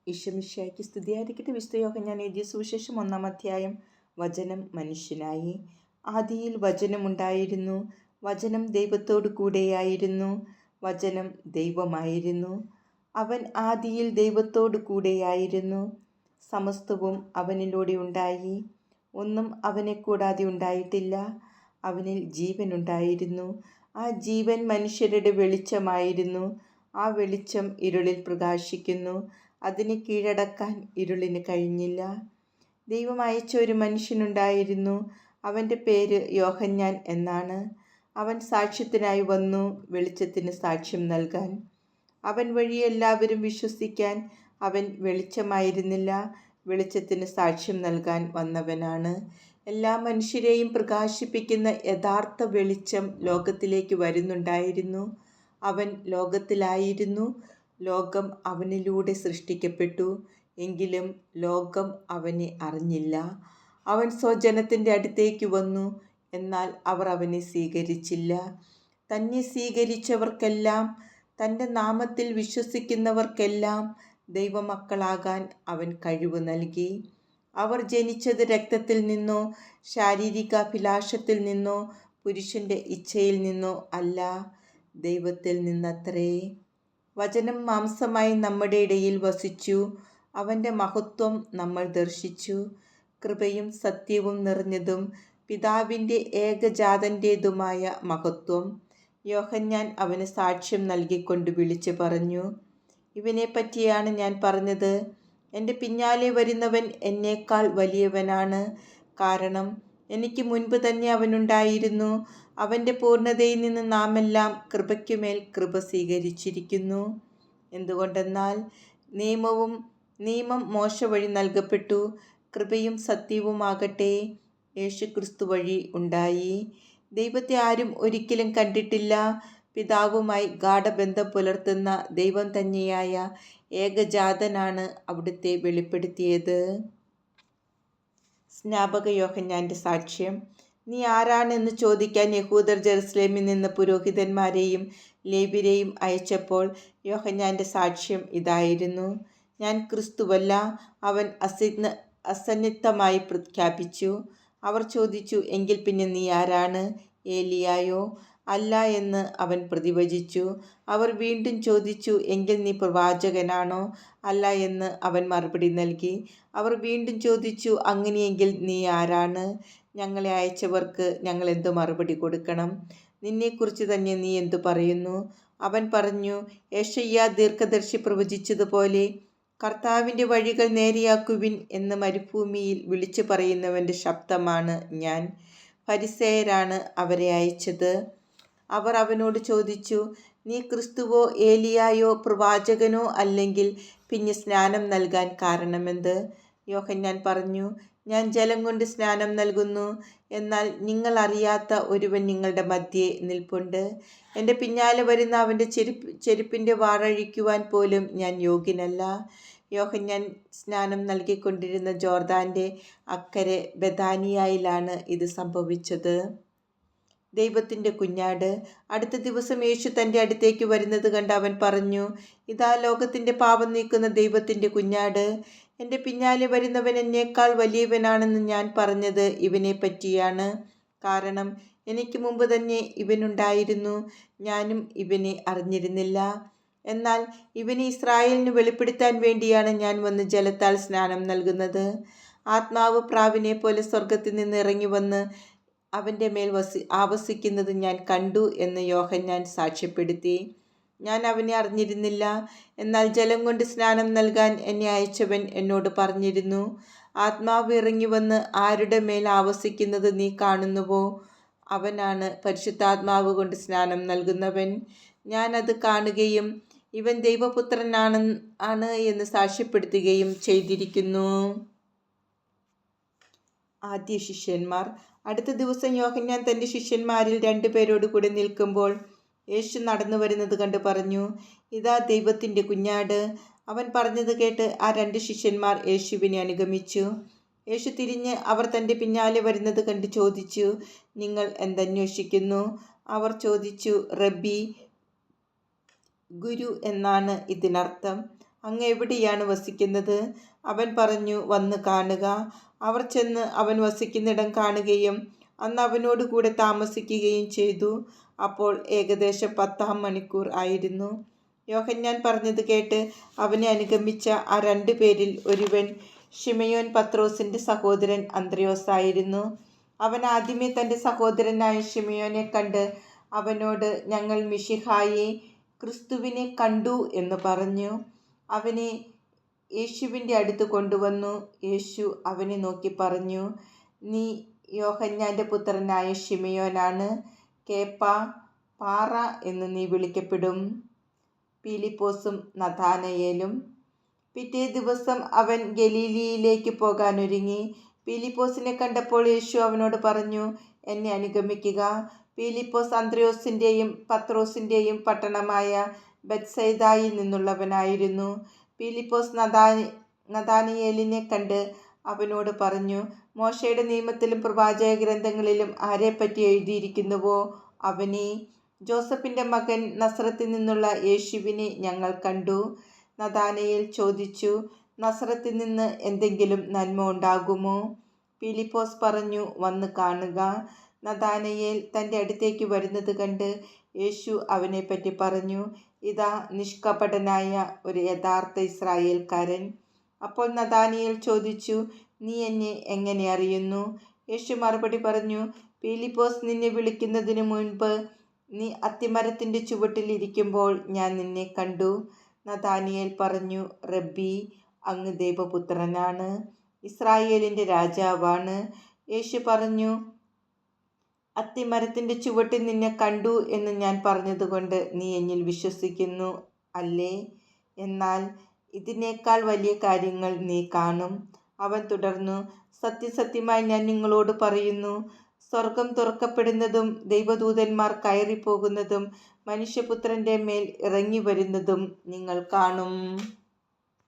ഈശോമിശിഹായ്ക്ക് സ്തുതിയായിരിക്കട്ടെ. വിശുദ്ധ യോഹന്നാൻ എഴുതിയ സുവിശേഷം 1-ാം അധ്യായം. വചനം മനുഷ്യനായി. ആദിയിൽ വചനമുണ്ടായിരുന്നു, വചനം ദൈവത്തോടു കൂടെയായിരുന്നു, വചനം ദൈവമായിരുന്നു. അവൻ ആദിയിൽ ദൈവത്തോടു കൂടെയായിരുന്നു. സമസ്തവും അവനിലൂടെ ഉണ്ടായി, ഒന്നും അവനെ കൂടാതെ ഉണ്ടായിട്ടില്ല. അവനിൽ ജീവനുണ്ടായിരുന്നു, ആ ജീവൻ മനുഷ്യരുടെ വെളിച്ചമായിരുന്നു. ആ വെളിച്ചം ഇരുളിൽ പ്രകാശിക്കുന്നു, അതിനെ കീഴടക്കാൻ ഇരുളിന് കഴിഞ്ഞില്ല. ദൈവം അയച്ച ഒരു മനുഷ്യനുണ്ടായിരുന്നു, അവൻ്റെ പേര് യോഹന്നാൻ എന്നാണ്. അവൻ സാക്ഷ്യത്തിനായി വന്നു, വെളിച്ചത്തിന് സാക്ഷ്യം നൽകാൻ. അവൻ വഴി എല്ലാവരും വിശ്വസിക്കാൻ. അവൻ വെളിച്ചമായിരുന്നില്ല, വെളിച്ചത്തിന് സാക്ഷ്യം നൽകാൻ വന്നവനാണ്. എല്ലാ മനുഷ്യരെയും പ്രകാശിപ്പിക്കുന്ന യഥാർത്ഥ വെളിച്ചം ലോകത്തിലേക്ക് വരുന്നുണ്ടായിരുന്നു. അവൻ ലോകത്തിലായിരുന്നു, ലോകം അവനിലൂടെ സൃഷ്ടിക്കപ്പെട്ടു, എങ്കിലും ലോകം അവനെ അറിഞ്ഞില്ല. അവൻ സ്വജനത്തിൻ്റെ അടുത്തേക്ക് വന്നു, എന്നാൽ അവർ അവനെ സ്വീകരിച്ചില്ല. തന്നെ സ്വീകരിച്ചവർക്കെല്ലാം, തൻ്റെ നാമത്തിൽ വിശ്വസിക്കുന്നവർക്കെല്ലാം ദൈവമക്കളാകാൻ അവൻ കഴിവ് നൽകി. അവർ ജനിച്ചത് രക്തത്തിൽ നിന്നോ ശാരീരികാഭിലാഷത്തിൽ നിന്നോ പുരുഷൻ്റെ ഇച്ഛയിൽ നിന്നോ അല്ല, ദൈവത്തിൽ നിന്നത്രേ. വചനം മാംസമായി നമ്മുടെ ഇടയിൽ വസിച്ചു, അവൻ്റെ മഹത്വം നമ്മൾ ദർശിച്ചു. കൃപയും സത്യവും നിറഞ്ഞതും പിതാവിൻ്റെ ഏകജാതൻ്റേതുമായ മഹത്വം. യോഹന്നാൻ അവന് സാക്ഷ്യം നൽകിക്കൊണ്ട് വിളിച്ചു പറഞ്ഞു, ഇവനെ പറ്റിയാണ് ഞാൻ പറഞ്ഞത്. എൻ്റെ പിന്നാലെ വരുന്നവൻ എന്നേക്കാൾ വലിയവനാണ്, കാരണം എനിക്ക് മുൻപ് തന്നെ അവനുണ്ടായിരുന്നു. അവൻ്റെ പൂർണ്ണതയിൽ നിന്ന് നാമെല്ലാം കൃപയ്ക്കുമേൽ കൃപ സ്വീകരിച്ചിരിക്കുന്നു. എന്തുകൊണ്ടെന്നാൽ നിയമം മോശ വഴി നൽകപ്പെട്ടു, കൃപയും സത്യവുമാകട്ടെ യേശുക്രിസ്തു വഴി ഉണ്ടായി. ദൈവത്തെ ആരും ഒരിക്കലും കണ്ടിട്ടില്ല. പിതാവുമായി ഗാഢബന്ധം പുലർത്തുന്ന ദൈവം തന്നെയായ ഏകജാതനാണ് അവിടുത്തെ വെളിപ്പെടുത്തിയത്. സ്നാപക യോഹന്നാൻ്റെ സാക്ഷ്യം. നീ ആരാണെന്ന് ചോദിക്കാൻ യഹൂദർ ജെറുസലേമിൽ നിന്ന് പുരോഹിതന്മാരെയും ലേവ്യരെയും അയച്ചപ്പോൾ യോഹന്നാൻ്റെ സാക്ഷ്യം ഇതായിരുന്നു, ഞാൻ ക്രിസ്തുവല്ല. അവൻ അസന്നിഗ്ധമായി പ്രഖ്യാപിച്ചു. അവർ ചോദിച്ചു, എങ്കിൽ പിന്നെ നീ ആരാണ്? ഏലിയായോ? അല്ല എന്ന് അവൻ പ്രതിവചിച്ചു. അവർ വീണ്ടും ചോദിച്ചു, എങ്കിൽ നീ പ്രവാചകനാണോ? അല്ല എന്ന് അവൻ മറുപടി നൽകി. അവർ വീണ്ടും ചോദിച്ചു, അങ്ങനെയെങ്കിൽ നീ ആരാണ്? ഞങ്ങളെ അയച്ചവർക്ക് ഞങ്ങൾ എന്തു മറുപടി കൊടുക്കണം? നിന്നെക്കുറിച്ച് തന്നെ നീ എന്തു പറയുന്നു? അവൻ പറഞ്ഞു, യെശയ്യാ ദീർഘദർശി പ്രവചിച്ചതുപോലെ, കർത്താവിൻ്റെ വഴികൾ നേരെയാക്കുവിൻ എന്ന് മരുഭൂമിയിൽ വിളിച്ചു പറയുന്നവൻ്റെ ശബ്ദമാണ് ഞാൻ. ഫരിസേയരാണ് അവരെ അയച്ചത്. അവർ അവനോട് ചോദിച്ചു, നീ ക്രിസ്തുവോ ഏലിയായോ പ്രവാചകനോ അല്ലെങ്കിൽ പിന്നെ സ്നാനം നൽകാൻ കാരണമെന്ത്? യോഹന്നാൻ പറഞ്ഞു, ഞാൻ ജലം കൊണ്ട് സ്നാനം നൽകുന്നു, എന്നാൽ നിങ്ങൾ അറിയാത്ത ഒരുവൻ നിങ്ങളുടെ മധ്യേ നിൽപ്പുണ്ട്. എൻ്റെ പിന്നാലെ വരുന്ന അവൻ്റെ ചെരുപ്പിൻ്റെ വാറഴിക്കുവാൻ പോലും ഞാൻ യോഗ്യനല്ല. യോഹന്നാൻ സ്നാനം നൽകിക്കൊണ്ടിരുന്ന ജോർദാൻ്റെ അക്കരെ ബെഥാനിയായിലാണ് ഇത് സംഭവിച്ചത്. ദൈവത്തിൻ്റെ കുഞ്ഞാട്. അടുത്ത ദിവസം യേശു തൻ്റെ അടുത്തേക്ക് വരുന്നത് കണ്ട് അവൻ പറഞ്ഞു, ഇതാ ലോകത്തിൻ്റെ പാപം നീക്കുന്ന ദൈവത്തിൻ്റെ കുഞ്ഞാട്. എൻ്റെ പിന്നാലെ വരുന്നവൻ എന്നേക്കാൾ വലിയവനാണെന്ന് ഞാൻ പറഞ്ഞത് ഇവനെ പറ്റിയാണ്. കാരണം എനിക്ക് മുമ്പ് തന്നെ ഇവനുണ്ടായിരുന്നു, ഞാനും ഇവനെ അറിഞ്ഞിരുന്നില്ല. എന്നാൽ ഇവനെ ഇസ്രായേലിന് വെളിപ്പെടുത്താൻ വേണ്ടിയാണ് ഞാൻ വന്ന് ജലത്താൽ സ്നാനം നൽകുന്നത്. ആത്മാവ് പ്രാവിനെ പോലെ സ്വർഗത്തിൽ നിന്ന് ഇറങ്ങി വന്ന് അവൻ്റെ മേൽ ആവസിക്കുന്നത് ഞാൻ കണ്ടു എന്ന് യോഹന്നാൻ സാക്ഷ്യപ്പെടുത്തി. ഞാൻ അവനെ അറിഞ്ഞിരുന്നില്ല, എന്നാൽ ജലം കൊണ്ട് സ്നാനം നൽകാൻ എന്നെ അയച്ചവൻ എന്നോട് പറഞ്ഞിരുന്നു, ആത്മാവ് ഇറങ്ങി വന്ന് ആരുടെ മേൽ ആവസിക്കുന്നത് നീ കാണുന്നുവോ, അവനാണ് പരിശുദ്ധാത്മാവ് കൊണ്ട് സ്നാനം നൽകുന്നവൻ. ഞാൻ അത് കാണുകയും ഇവൻ ദൈവപുത്രനാണ് എന്ന് സാക്ഷ്യപ്പെടുത്തുകയും ചെയ്തിരിക്കുന്നു. ആദ്യ ശിഷ്യന്മാർ. അടുത്ത ദിവസം യോഹന്നാൻ തൻ്റെ ശിഷ്യന്മാരിൽ 2 പേരോട് കൂടെ നിൽക്കുമ്പോൾ യേശു നടന്നു വരുന്നത് കണ്ട് പറഞ്ഞു, ഇതാ ദൈവത്തിൻ്റെ കുഞ്ഞാട്. അവൻ പറഞ്ഞത് കേട്ട് ആ 2 ശിഷ്യന്മാർ യേശുവിനെ അനുഗമിച്ചു. യേശു തിരിഞ്ഞ് അവർ തൻ്റെ പിന്നാലെ വരുന്നത് കണ്ട് ചോദിച്ചു, നിങ്ങൾ എന്തന്വേഷിക്കുന്നു? അവർ ചോദിച്ചു, റബ്ബി, ഗുരു എന്നാണ് ഇതിനർത്ഥം. അങ്ങ് എവിടെയാണ് വസിക്കുന്നത്? അവൻ പറഞ്ഞു, വന്ന് കാണുക. അവർ ചെന്ന് അവൻ വസിക്കുന്നിടം കാണുകയും അന്ന് അവനോട് കൂടെ താമസിക്കുകയും ചെയ്തു. അപ്പോൾ ഏകദേശം 10-ാം മണിക്കൂർ ആയിരുന്നു. യോഹന്നാൻ പറഞ്ഞത് കേട്ട് അവനെ അനുഗമിച്ച ആ 2 പേരിൽ ഒരുവൻ ശിമയോൻ പത്രോസിൻ്റെ സഹോദരൻ അന്ത്രയോസായിരുന്നു. അവൻ ആദ്യമേ തൻ്റെ സഹോദരനായ ശിമയോനെ കണ്ട് അവനോട്, ഞങ്ങൾ മിശിഹായെ, ക്രിസ്തുവിനെ കണ്ടു എന്ന് പറഞ്ഞു. അവനെ യേശുവിൻ്റെ അടുത്ത് കൊണ്ടുവന്നു. യേശു അവനെ നോക്കി പറഞ്ഞു, നീ യോഹന്നാൻ്റെ പുത്രനായ ശിമയോനാണ്. കേപ്പാ, പാറ എന്ന് നീ വിളിക്കപ്പെടും. പീലിപ്പോസും നഥാനയേലും. പിറ്റേ ദിവസം അവൻ ഗലീലിയിലേക്ക് പോകാനൊരുങ്ങി. പീലിപ്പോസിനെ കണ്ടപ്പോൾ യേശു അവനോട് പറഞ്ഞു, എന്നെ അനുഗമിക്കുക. പീലിപ്പോസ് അന്ത്രയോസിൻ്റെയും പത്രോസിൻ്റെയും പട്ടണമായ ബെത്സയിദായിൽ നിന്നുള്ളവനായിരുന്നു. പീലിപ്പോസ് നഥാനയേലിനെ കണ്ട് അവനോട് പറഞ്ഞു, മോശയുടെ നിയമത്തിലും പ്രവാചക ഗ്രന്ഥങ്ങളിലും ആരെപ്പറ്റി എഴുതിയിരിക്കുന്നുവോ അവനെ, ജോസഫിൻ്റെ മകൻ നസറത്തിൽ നിന്നുള്ള യേശുവിനെ ഞങ്ങൾ കണ്ടു. നഥാനയേൽ ചോദിച്ചു, നസറത്തിൽ നിന്ന് എന്തെങ്കിലും നന്മ ഉണ്ടാകുമോ? പീലിപ്പോസ് പറഞ്ഞു, വന്ന് കാണുക. നഥാനയേൽ തൻ്റെ അടുത്തേക്ക് വരുന്നത് കണ്ട് യേശു അവനെപ്പറ്റി പറഞ്ഞു, ഇതാ നിഷ്കപടനായ ഒരു യഥാർത്ഥ ഇസ്രായേൽക്കാരൻ. അപ്പോൾ നഥാനയേൽ ചോദിച്ചു, നീ എന്നെ എങ്ങനെ അറിയുന്നു? യേശു മറുപടി പറഞ്ഞു, പീലിപ്പോസ് നിന്നെ വിളിക്കുന്നതിന് മുൻപ് നീ അത്തിമരത്തിൻ്റെ ചുവട്ടിൽ ഇരിക്കുമ്പോൾ ഞാൻ നിന്നെ കണ്ടു. നഥാനയേൽ പറഞ്ഞു, റബ്ബി, അങ്ങ് ദൈവപുത്രനാണ്, ഇസ്രായേലിൻ്റെ രാജാവാണ്. യേശു പറഞ്ഞു, അത്തിമരത്തിൻ്റെ ചുവട്ടിൽ നിന്നെ കണ്ടു എന്ന് ഞാൻ പറഞ്ഞതുകൊണ്ട് നീ എന്നിൽ വിശ്വസിക്കുന്നു അല്ലേ? എന്നാൽ ഇതിനേക്കാൾ വലിയ കാര്യങ്ങൾ നീ കാണും. അവൻ തുടർന്നു, സത്യസത്യമായി ഞാൻ നിങ്ങളോട് പറയുന്നു, സ്വർഗം തുറക്കപ്പെടുന്നതും ദൈവദൂതന്മാർ കയറിപ്പോകുന്നതും മനുഷ്യപുത്രൻ്റെ മേൽ ഇറങ്ങി വരുന്നതും നിങ്ങൾ കാണും.